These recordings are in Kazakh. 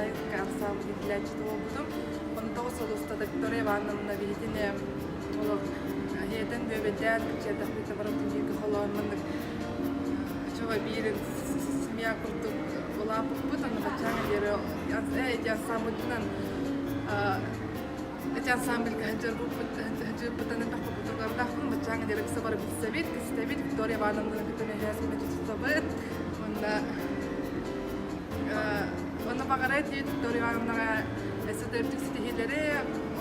мозаика арсам гитлячи болдум. Оны тоғысылыста да Виктория Ивановна вихитине олар хетен бөбеден чедах бита барып тинге холонмандык чога бирин семья курдук була бутан бачана дере я самуднан эти ансамбль ханжар бутан бах бутугарда хун бачана дере сабар бисавит кистабит Виктория Ивановна битне ясмина чистабет Оны бағарайт дейді Виктория Ивановнаға әсетептік стихилері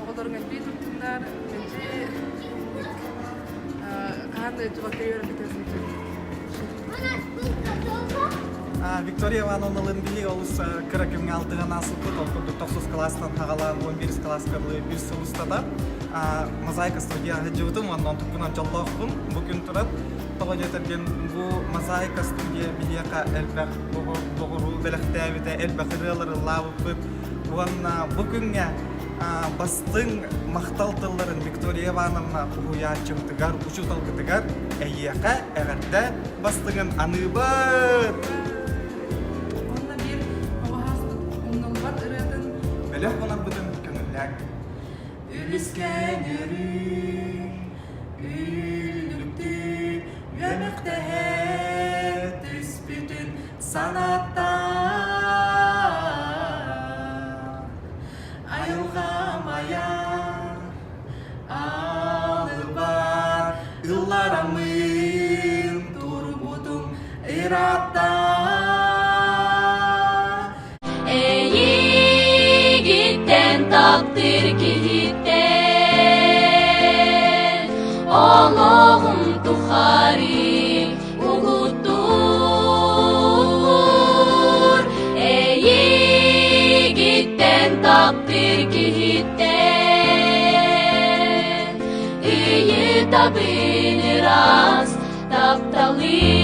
оғылырың әлбей тұртындар менде қағанды жұбатты өрім бітесін Виктория Ивановналың бейі олыс кірекімге алтыған асылқыт оқырды 9 класынан қағалан 11 класкарлы бір сылыстада мозаика студияға жығдым, онын тұқынан жоллақпын бүгін тұрып тоғын етерген бұл мозаика студия бейеқа әлбәқ бұғыру бәліқтәвіде әлбәқ ұрылары лауыппын бүгінге бастың мақталтыларын Виктория Ивановна ұғуя чымтығар, ұшу талғытығар әйеқа әғірді бастығын аныбыт Онна бір оғасты ұнылбат ұратын бәліқ болар бұдың көңілләк Үліскен үрін үлікті Өміқтәхет түспүтін санатта Айылғамая алы бар Иларамын турбудум иратта Егиттен таптыр киттен Олоғым тухари угуттур Егиттен таптыр киттен Үйі табын рас тапталы